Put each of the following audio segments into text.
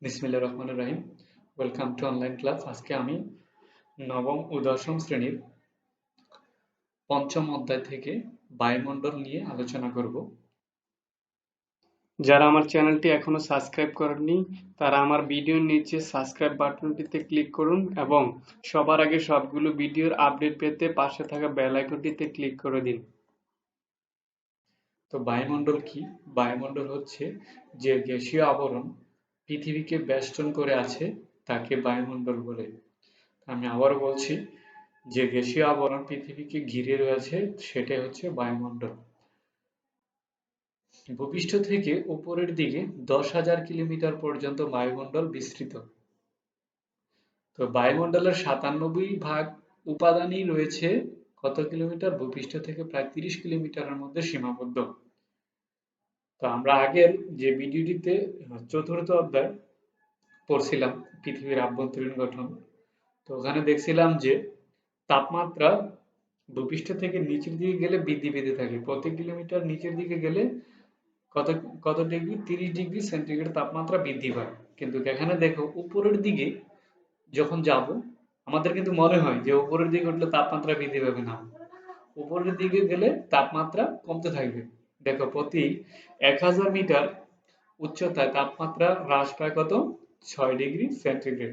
বিসমিল্লাহির রহমানির রহিম। Welcome to online class. আজকে আমি নবম ও দশম শ্রেণীর পঞ্চম অধ্যায় থেকে বায়ুমণ্ডল নিয়ে আলোচনা করব। যারা আমার চ্যানেলটি এখনো সাবস্ক্রাইব করেননি তারা আমার ভিডিওর নিচে সাবস্ক্রাইব বাটনটিতে ক্লিক করুন এবং সবার আগে সবগুলো ভিডিওর আপডেট পেতে পাশে থাকা বেল আইকনটিতে ক্লিক করে দিন। তো বায়ুমণ্ডল কি? বায়ুমণ্ডল হচ্ছে যে গ্যাসীয় আবরণ পৃথিবীকে বেষ্টন করে আছে তাকে বায়ুমণ্ডল বলে। আমি আবারও বলছি, যে গ্যাসীয় আবরণ পৃথিবীকে ঘিরে রয়েছে সেটাই হচ্ছে বায়ুমণ্ডল। ভূপৃষ্ঠ থেকে উপরের দিকে 10,000 কিলোমিটার পর্যন্ত বায়ুমণ্ডল বিস্তৃত। তো বায়ুমণ্ডলের 97% উপাদানই রয়েছে কত কিলোমিটার? ভূপৃষ্ঠ থেকে প্রায় 30 কিলোমিটারের মধ্যে সীমাবদ্ধ। তো আমরা আগের যে ভিডিওটিতে চতুর্থ অধ্যায় পড়ছিলাম পৃথিবীর আভ্যন্তরীণ গঠন, তো ওখানে দেখছিলাম যে তাপমাত্রা ভূপৃষ্ঠ থেকে নিচের দিকে গেলে বৃদ্ধি পেতে থাকে। প্রতি কিলোমিটার নিচের দিকে গেলে কত কত ডিগ্রি? 30 ডিগ্রি সেন্টিগ্রেড তাপমাত্রা বৃদ্ধি পায়। কিন্তু এখানে দেখো উপরের দিকে যখন যাব আমাদের কিন্তু মনে হয় যে উপরের দিকে উঠলে তাপমাত্রা বৃদ্ধি পাবে না। উপরের দিকে গেলে তাপমাত্রা কমতে থাকবে। দেখো প্রতি 1000 মিটার উচ্চতায় তাপমাত্রা হ্রাস পায় কত? 6 ডিগ্রি সেন্টিগ্রেড।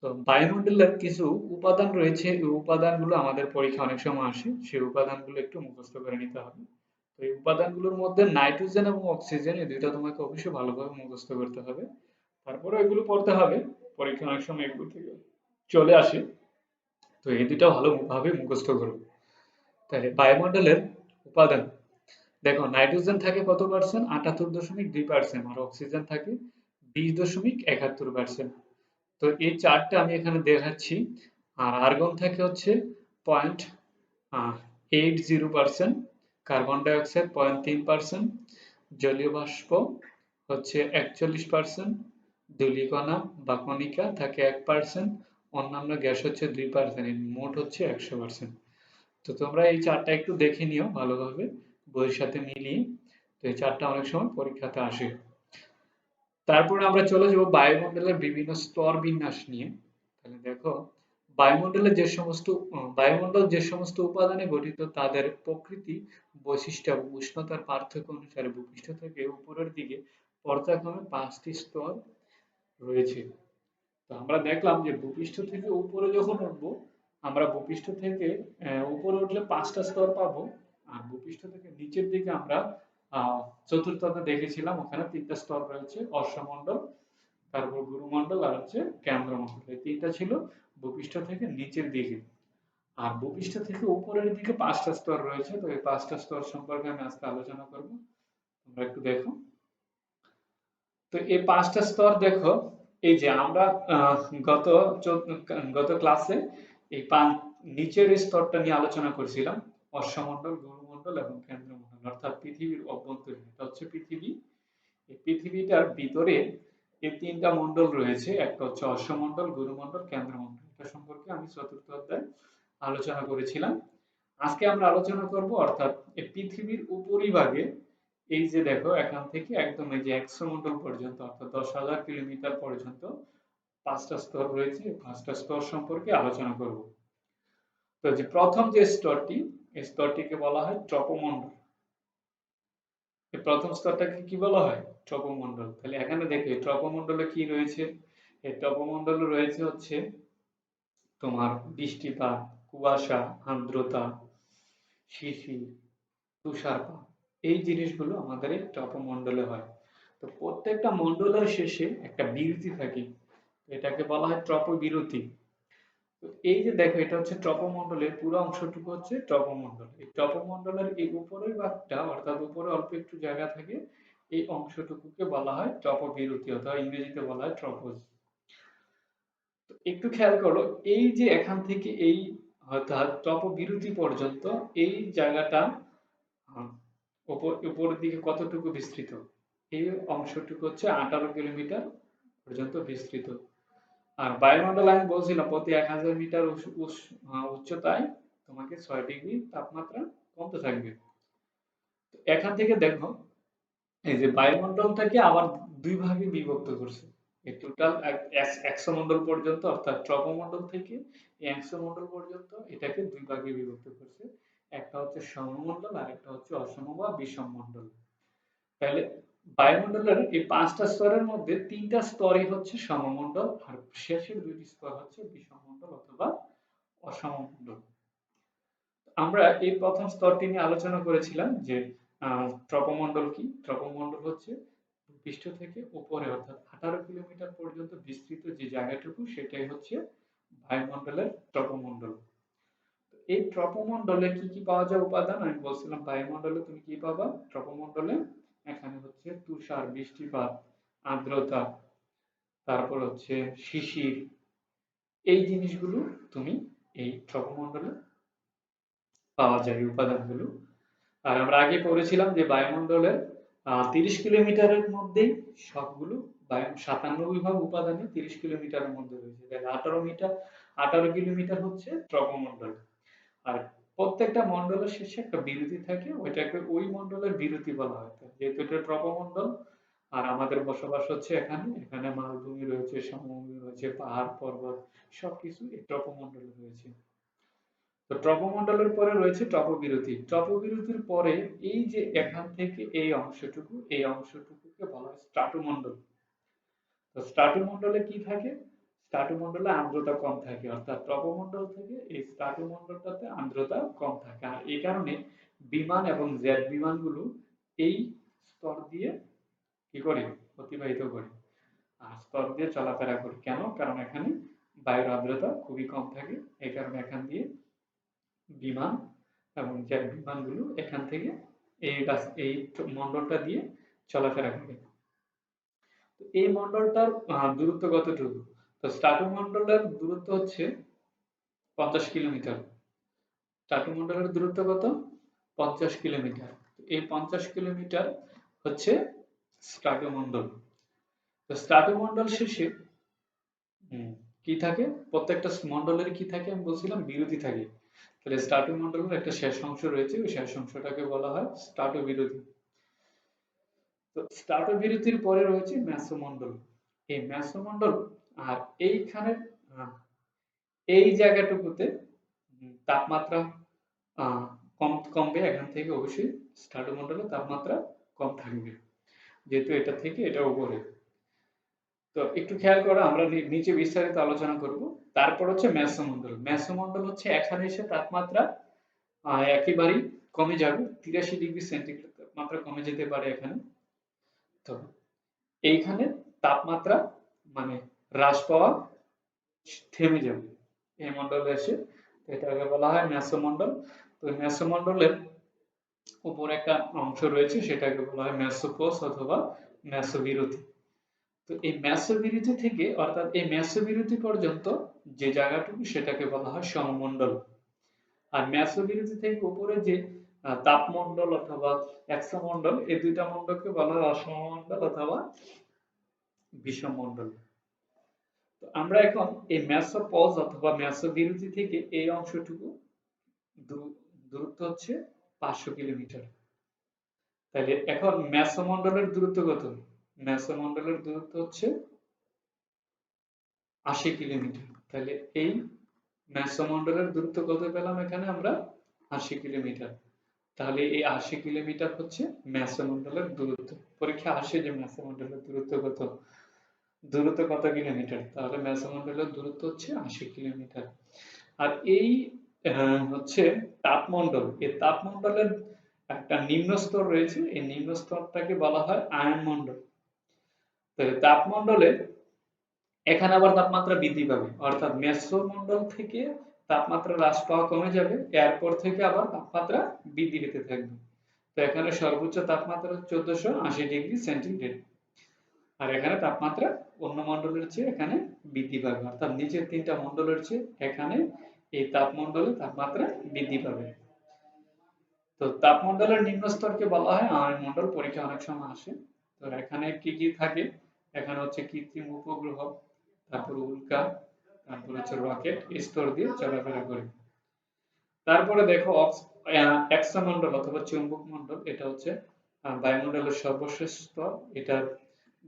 তো বায়ুমণ্ডলের কিছু উপাদান রয়েছে, এই উপাদানগুলো আমাদের পরীক্ষা অনেক সময় আসে, সেই উপাদানগুলো একটু মুখস্থ করে নিতে হবে। তো এই উপাদানগুলোর মধ্যে নাইট্রোজেন এবং অক্সিজেন, এই দুইটা তোমাকে অবশ্যই ভালোভাবে মুখস্থ করতে হবে। তারপরে এগুলো পড়তে হবে, পরীক্ষা অনেক সময় এগুলো থেকে চলে আসে। তো এই দুইটা ভালোভাবে মুখস্থ করবে। তাহলে বায়ুমণ্ডলের উপাদান দেখো, নাইট্রোজেন থাকে কত পার্সেন্ট? 78.2%। আর অক্সিজেন থাকে 20.71%। তো এই চারটা আমি এখানে দেখাচ্ছি। আর আর্গন থাকে হচ্ছে 0.80%, কার্বন ডাইঅক্সাইড 0.3%, জলীয় বাষ্প হচ্ছে 41%, ধূলিকণা বা কণিকা থাকে 1%, অন্যান্য গ্যাস হচ্ছে 2%। মোট হচ্ছে 100%। তো তোমরা এই চারটা একটু দেখে নিও ভালোভাবে বইয়ের সাথে মিলিয়ে। তো এই চারটা অনেক সময় পরীক্ষাতে আসে। তারপরে আমরা চলে যাব বায়ুমণ্ডলের বিভিন্ন স্তর বিন্যাস নিয়ে। তাহলে দেখো, বায়ুমণ্ডল যে সমস্ত উপাদানে গঠিত তাদের প্রকৃতি, বৈশিষ্ট্য এবং উষ্ণতার পার্থক্য অনুসারে ভূপৃষ্ঠ থেকে উপরের দিকে পর্যায়ক্রমে 5টি স্তর রয়েছে। তো আমরা দেখলাম যে ভূপৃষ্ঠ থেকে উপরে যখন উঠবো, আমরা ভূপৃষ্ঠ থেকে উপরে উঠলে 5টা স্তর পাবো। আর ভূপৃষ্ঠ থেকে নিচের দিকে আমরা চতুর্থতে দেখেছিলাম, ওখানে 3টা স্তর রয়েছে: অশ্বমণ্ডল, তারপর গুরুমণ্ডল আর হচ্ছে কেন্দ্রমণ্ডল। এই 3টা ছিল ভূপৃষ্ঠ থেকে নিচের দিকে। আর ভূপৃষ্ঠ থেকে উপরের দিকে 5টা স্তর রয়েছে। তো এই 5টা স্তর সম্পর্কে আমি আজকে আলোচনা করব, তোমরা একটু দেখো। তো এই 5টা স্তর দেখো, এই যে আমরা আহ, গত গত ক্লাসে এই নিচের স্তরটা নিয়ে আলোচনা করছিলাম: অশ্বমণ্ডল, গুরুমণ্ডল এবং কেন্দ্রমণ্ডল, অর্থাৎ পৃথিবীর অভ্যন্তরীণ। এটা হচ্ছে পৃথিবী। এই পৃথিবীটার ভিতরে এই 3টা মণ্ডল রয়েছে, একটা হচ্ছে অশ্বমণ্ডল, গুরুমণ্ডল, কেন্দ্রমণ্ডল। এটা সম্পর্কে আমি চতুর্থ অধ্যায় আলোচনা করেছিলাম। আজকে আমরা আলোচনা করব, অর্থাৎ এই পৃথিবীর উপরিভাগে এই যে দেখো, এখান থেকে একদম এই যে এক্সমন্ডল পর্যন্ত, অর্থাৎ 10,000 কিলোমিটার পর্যন্ত 5টা স্তর রয়েছে। 5টা স্তর সম্পর্কে আলোচনা করব। তো যে প্রথম যে স্তরটি, এই স্তরটিকে বলা হয় ট্রপোমণ্ডল। এই প্রথম স্তরটাকে কি বলা হয়? ট্রপোমণ্ডল। তাহলে এখানে দেখো এই ট্রপোমণ্ডলে কি রয়েছে? এই ট্রপোমণ্ডলে রয়েছে হচ্ছে তোমার বৃষ্টিপাত, কুয়াশা, আর্দ্রতা, শিশির, তুষারপাত, এই জিনিসগুলো আমাদের এই ট্রপোমণ্ডলে হয়। তো প্রত্যেকটা মণ্ডলের শেষে একটা বিরতি থাকে, এটাকে বলা হয় ট্রপোবিরতি। তো এই যে দেখো, এটা হচ্ছে ট্রপোমণ্ডলের পুরো অংশটুকু হচ্ছে ট্রপোমণ্ডল। এই ট্রপোমণ্ডলের এই উপরের ভাগটা, অর্থাৎ উপরে অল্প একটু জায়গা থাকে, এই অংশটুকুকে বলা হয় ট্রপোবিরতি, অথবা ইংরেজিতে বলা হয় ট্রপোজ। তো একটু খেয়াল করো, এই যে এখান থেকে এই অর্থাৎ ট্রপোবিরতি পর্যন্ত এই জায়গাটা উপরের দিকে কতটুকু বিস্তৃত? এই অংশটুকু হচ্ছে 18 কিলোমিটার পর্যন্ত বিস্তৃত। আর বায়ুমণ্ডল আমি বলছিলাম প্রতি 1000 মিটার উচ্চতায় তোমাকে 6 ডিগ্রি তাপমাত্রা কমতে থাকবে। এখান থেকে দেখো, এই যে বায়ুমণ্ডল থেকে আবার দুই ভাগে বিভক্ত করছে। এই টোটাল এক্সোমন্ডল পর্যন্ত অর্থাৎ ট্রপোমন্ডল থেকে এই এক্সোমন্ডল পর্যন্ত এটাকে দুই ভাগে বিভক্ত করছে। একটা হচ্ছে সমমন্ডল আর একটা হচ্ছে অসম বা বিষম মন্ডল। তাহলে বায়ুমণ্ডলের এই ৫টা স্তরের মধ্যে ৩টা স্তরই হচ্ছে সমমন্ডল আর শেষের ২টি স্তর হচ্ছে বিষমমন্ডল অথবা অসমমন্ডল। আমরা এই প্রথম স্তরটি নিয়ে আলোচনা করেছিলাম যে ট্রপোমন্ডল কি? ট্রপোমন্ডল হচ্ছে ভূপৃষ্ঠ থেকে উপরে অর্থাৎ ১৮ কিলোমিটার পর্যন্ত বিস্তৃত যে জায়গাটুকু সেটাই হচ্ছে বায়ুমণ্ডলের ট্রপোমন্ডল। এই ট্রপোমন্ডলে কি কি পাওয়া যায় উপাদান? আমি বলছিলাম বায়ুমণ্ডলে তুমি কি পাবা? ট্রপোমন্ডলে এখানে হচ্ছে তুষার, বৃষ্টিপাত, আর্দ্রতা, তারপর হচ্ছে শিশির, এই জিনিসগুলো তুমি এই ট্রপোমন্ডলে পাওয়া যায় এই উপাদানগুলো। আর আমরা আগে পড়েছিলাম যে বায়ুমণ্ডলের ৩০ কিলোমিটারের মধ্যেই সবগুলো ৯৭ ভাগ উপাদানই ৩০ কিলোমিটারের মধ্যে রয়েছে। তাহলে ১৮ কিলোমিটার হচ্ছে ট্রপোমন্ডল। আর প্রত্যেকটা মন্ডলের শেষে একটা বিরতি থাকে, ওইটাকে ওই মন্ডলের বিরতি বলা হয়। যেহেতু এটা ট্রপোমন্ডল আর আমাদের বসবাস হচ্ছে এখানে, এখানে মালভূমি রয়েছে, সমভূমি রয়েছে, পাহাড় পর্বত সবকিছু এই ট্রপোমন্ডলে রয়েছে। তো ট্রপোমন্ডলের পরে রয়েছে টপোবিরতি। টপোবিরতির পরে এই যে এখান থেকে এই অংশটুকুকে বলা হয় স্ট্রাটোমন্ডল। তো স্ট্রাটোমন্ডলে কি থাকে? স্ট্রাটোমন্ডলে আর্দ্রতা কম থাকে, অর্থাৎ টপোমন্ডল থেকে এই স্ট্রাটোমন্ডলটাতে আর্দ্রতা কম থাকে। আর এই কারণে বিমান এবং জেট বিমানগুলো এই স্তর দিয়ে কি করে? অতিবাহিত করে। আর স্তর দিয়ে চলাফেরা করে। কেন? কারণ এখানে বায়ুর আর্দ্রতা খুবই কম থাকে। এই কারণে এখান দিয়ে বিমান এবং জেট বিমানগুলো এখান থেকে এই মন্ডলটা দিয়ে চলাফেরা করে। তো এই মন্ডলটার দূরত্ব কতটুকু? তো স্ট্রাটোমন্ডলের দূরত্ব হচ্ছে ৫০ কিলোমিটার। স্ট্রাটোমন্ডলের দূরত্ব কত? ৫০ কিলোমিটার। এই ৫০ কিলোমিটার হচ্ছে স্ট্রাটোমন্ডল। তো স্ট্রাটোমন্ডল শেষে কি থাকে? প্রত্যেকটা মন্ডলের কি থাকে? আমি বলছিলাম বিরতি থাকে। তাহলে স্ট্রাটোমন্ডলের একটা শেষ অংশ রয়েছে, ওই শেষ অংশটাকে বলা হয় স্ট্রাটোবিরতি। তো স্ট্রাটোবিরতির পরে রয়েছে মেসোমন্ডল। এই মেসোমন্ডল আর এইখানে এই জায়গাটুকুতে তাপমাত্রা কমবে, এখান থেকে অবশ্যই স্ট্রাটোমন্ডলে তাপমাত্রা কম থাকবে, যেহেতু এটা থেকে এটা উপরে। তো একটু খেয়াল করো, আমরা নিচে বিস্তারিত আলোচনা করব। তারপর হচ্ছে মেসোমন্ডল। মেসোমন্ডল হচ্ছে এখানে এসে তাপমাত্রা একেবারেই কমে যাবে, ৮৩ ডিগ্রি সেন্টিগ্রেড তাপমাত্রা কমে যেতে পারে এখানে। তো এইখানে তাপমাত্রা মানে হ্রাস পাওয়া থেমে যাবে এই মন্ডলে এসে। এটাকে বলা হয় মেসোমন্ডল। তো মেসোমন্ডলের উপরে একটা অংশ রয়েছে, সেটাকে বলা হয় মেসোপোজ অথবা মেসোবিরতি। তো এই মেসোবিরতি থেকে অর্থাৎ এই মেসোবিরতি পর্যন্ত যে জায়গাটুকু সেটাকে বলা হয় সমমন্ডল। আর মেসোবিরতি থেকে উপরে যে তাপমন্ডল অথবা এক্সোমন্ডল, এই দুইটা মন্ডলকে বলা হয় অসমমন্ডল অথবা বিষমমন্ডল। তো আমরা এখন এই মেসোপজ অথবা মেসোবিরতি থেকে এই অংশটুকু দূরত্ব হচ্ছে ৫০০ কিলোমিটার। তাহলে এখন মেসোমন্ডলের দূরত্ব কত? মেসোমন্ডলের দূরত্ব হচ্ছে ৮০ কিলোমিটার। তাহলে এই মেসোমন্ডলের দূরত্ব কত পেলাম এখানে আমরা? ৮০ কিলোমিটার। তাহলে এই ৮০ কিলোমিটার হচ্ছে মেসোমন্ডলের দূরত্ব। পরীক্ষা আসে যে মেসোমন্ডলের দূরত্ব কত? দূরত্ব কত কিলোমিটার? তাহলে মেসোমন্ডলের দূরত্ব হচ্ছে ৮০ কিলোমিটার। আর এই হচ্ছে তাপমন্ডল। এই তাপমন্ডলের একটা নিম্ন স্তর রয়েছে, এই নিম্ন স্তরটাকে বলা হয় আয়নমন্ডল। তাহলে তাপমন্ডলে এখানে আবার তাপমাত্রা বৃদ্ধি পাবে, অর্থাৎ মেসোমন্ডল থেকে তাপমাত্রা হ্রাস পাওয়া কমে যাবে, এরপর থেকে আবার তাপমাত্রা বৃদ্ধি পেতে থাকবে। তো এখানে সর্বোচ্চ তাপমাত্রা ১৪৮০ ডিগ্রি সেন্টিগ্রেড। আর এখানে তাপমাত্রা অন্য মন্ডলের চেয়ে এখানে বৃদ্ধি পাবে, অর্থাৎ নিচের ৩টা মন্ডলের চেয়ে এখানে এই তাপমন্ডলে তাপমাত্রা বৃদ্ধি পাবে। তো তাপমন্ডলের নিম্ন স্তরকে বলা হয় আয়নমন্ডল। পরীক্ষা অনেক সময় আসে। তো এখানে কি কি থাকে? এখানে হচ্ছে কৃত্রিম উপগ্রহ, তারপর উল্কা, তারপর হচ্ছে রকেট স্তর দিয়ে চলাফেরা করে। তারপরে দেখো এক্সোমন্ডল অথবা চুম্বক মন্ডল। এটা হচ্ছে বায়ুমন্ডলের সর্বশেষ স্তর। এটার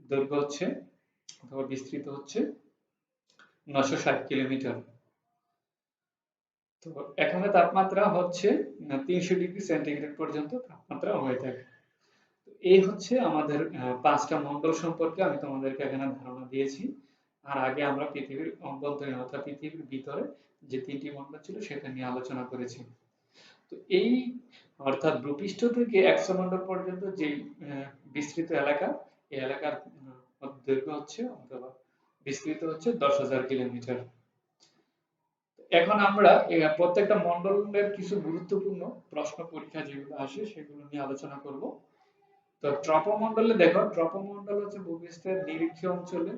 দৈর্ঘ্য হচ্ছে অথবা বিস্তৃত হচ্ছে 960 কিলোমিটার। তো এখানে তাপমাত্রা হচ্ছে 300 ডিগ্রি সেন্টিগ্রেড পর্যন্ত তাপমাত্রা হয়ে থাকে। তো এই হচ্ছে আমাদের 5টা মণ্ডল সম্পর্কে আমি তোমাদেরকে এখানে ধারণা দিয়েছি। আর আগে আমরা পৃথিবীর অভ্যন্তরীণ অর্থাৎ পৃথিবীর ভিতরে যে 3টি মণ্ডল ছিল সেটা নিয়ে আলোচনা করেছি। তো এই অর্থাৎ ভূপৃষ্ঠ থেকে 100 মণ্ডল পর্যন্ত যেই বিস্তৃত এলাকা, এই এলাকার দৈর্ঘ্য হচ্ছে অথবা বিস্তৃত হচ্ছে 10,000 কিলোমিটার। এখন আমরা প্রত্যেকটা মণ্ডলের কিছু গুরুত্বপূর্ণ প্রশ্ন পরীক্ষা যেগুলো আসে সেগুলো নিয়ে আলোচনা করব। তো ট্রপোমণ্ডলে দেখো, ট্রপোমণ্ডল হচ্ছে ভূপৃষ্ঠের নিরক্ষীয় অঞ্চলে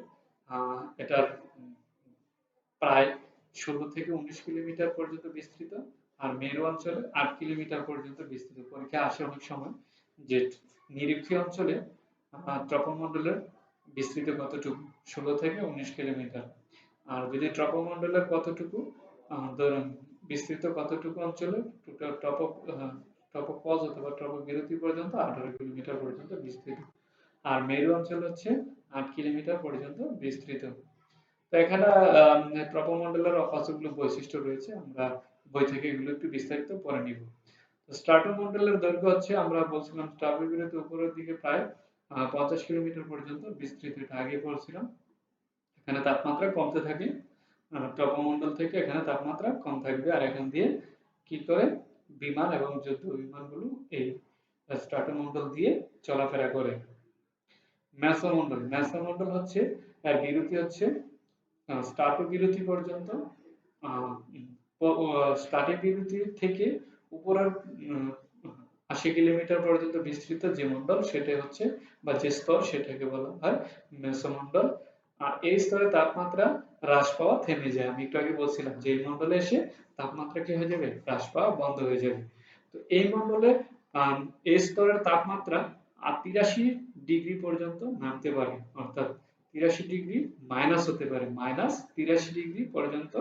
এটার প্রায় 16 থেকে 19 কিলোমিটার পর্যন্ত বিস্তৃত, আর মেরু অঞ্চলে 8 কিলোমিটার পর্যন্ত বিস্তৃত। পরীক্ষা আসে অনেক সময় যে নিরক্ষীয় অঞ্চলে ট্রপোমণ্ডলের বিস্তৃত কতটুকু, 16 থেকে 19 কিলোমিটার। আর যদি ট্রপোমণ্ডলের কতটুকু বিস্তৃত কতটুকু অঞ্চলে ট্রপোপজ অথবা ট্রপোবিরতি পর্যন্ত 18 কিলোমিটার পর্যন্ত বিস্তৃত। আর মেরু অঞ্চল হচ্ছে 8 কিলোমিটার পর্যন্ত বিস্তৃত। তো এখানে ট্রপোমণ্ডলের কতগুলো বৈশিষ্ট্য রয়েছে, আমরা বই থেকে এগুলো একটু বিস্তারিত পড়ে নিব। তো স্ট্রাটোমণ্ডলের দৈর্ঘ্য হচ্ছে, আমরা বলছিলাম ট্রপোবিরতি উপরের দিকে প্রায় 50 কিলোমিটার পর্যন্ত বিস্তৃত, এটা আগে বলছিলাম। এখানে তাপমাত্রা কমতে থাকে, ট্রপোমণ্ডল থেকে এখানে তাপমাত্রা কম থাকবে। আর এখান দিয়ে কি করে বিমান এবং যুদ্ধ বিমানগুলো এই স্ট্রাটোমণ্ডল দিয়ে চলাফেরা করে। মেসোমণ্ডল, মেসোমণ্ডল হচ্ছে বিরতি হচ্ছে স্ট্রাটো বিরতি পর্যন্ত, স্ট্রাটো বিরতি থেকে উপরের 80 কিলোমিটার পর্যন্ত বিস্তৃত যে মণ্ডল সেটা হচ্ছে বা যে স্তর সেটাকে বলা হয় মেসোমণ্ডল। আর এই স্তরে তাপমাত্রা হ্রাস পাওয়া থেমে যায়। আমি একটু আগে বলছিলাম যে এই মণ্ডলে এসে তাপমাত্রা কি হয়ে যাবে, হ্রাস পাওয়া বন্ধ হয়ে যাবে। তো এই মণ্ডলে এই স্তরের তাপমাত্রা 83 ডিগ্রি পর্যন্ত নামতে পারে, অর্থাৎ 83 ডিগ্রি মাইনাস হতে পারে, -83 ডিগ্রি পর্যন্ত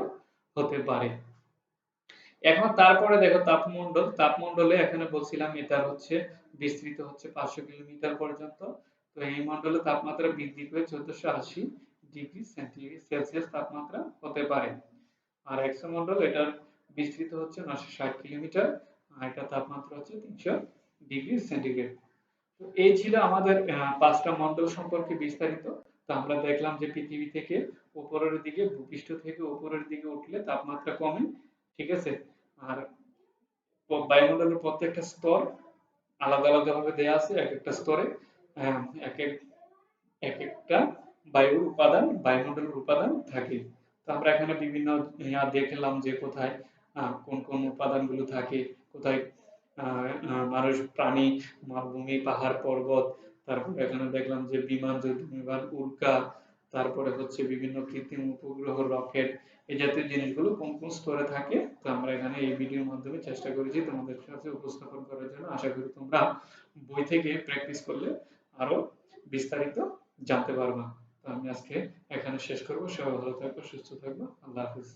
হতে পারে। এখন তারপরে দেখো তাপমণ্ডল, তাপমণ্ডলে এখানে বলছিলাম এটা হচ্ছে বিস্তৃত হচ্ছে 500 কিলোমিটার পর্যন্ত। তো এই মণ্ডলে তাপমাত্রা বৃদ্ধি পেয়ে 1480 ডিগ্রি সেলসিয়াস তাপমাত্রা হতে পারে। আর এক্সোমণ্ডল, এটার বিস্তৃত হচ্ছে 960 কিলোমিটার, আর এটা তাপমাত্রা হচ্ছে 300 ডিগ্রি সেন্টিগ্রেড। তো এই ছিল আমাদের 5টা মণ্ডল সম্পর্কে বিস্তারিত। তো আমরা দেখলাম যে পৃথিবী থেকে উপরের দিকে, ভূপৃষ্ঠ থেকে উপরের দিকে উঠলে তাপমাত্রা কমে, ঠিক আছে। আর বায়ুমণ্ডলের প্রত্যেকটা স্তর আলাদা আলাদা ভাবে দেয়া আছে, এক একটা স্তরে এক একটা বায়ুর উপাদান, বায়ুমণ্ডলের উপাদান থাকে। তো আমরা এখানে বিভিন্ন দেখলাম যে কোথায় কোন কোন উপাদানগুলো থাকে, কোথায় মানুষ, প্রাণী, মালভূমি, পাহাড়, পর্বত। তারপর এখানে দেখলাম যে বিমান, যুদ্ধ বিমান, উল্কা, তারপরে হচ্ছে বিভিন্ন কৃত্রিম উপগ্রহ, রকেট, এই জাতীয় জিনিসগুলো কোন কোন স্তরে থাকে। তো আমরা এখানে এই ভিডিওর মাধ্যমে চেষ্টা করেছি তোমাদের কাছে উপস্থাপন করার জন্য। আশা করি তোমরা বই থেকে প্র্যাকটিস করলে আরো বিস্তারিত জানতে পারবা। তো আমি আজকে এখানে শেষ করবো। সবাই ভালো থাকো, সুস্থ থাকো। আল্লাহ হাফিজ।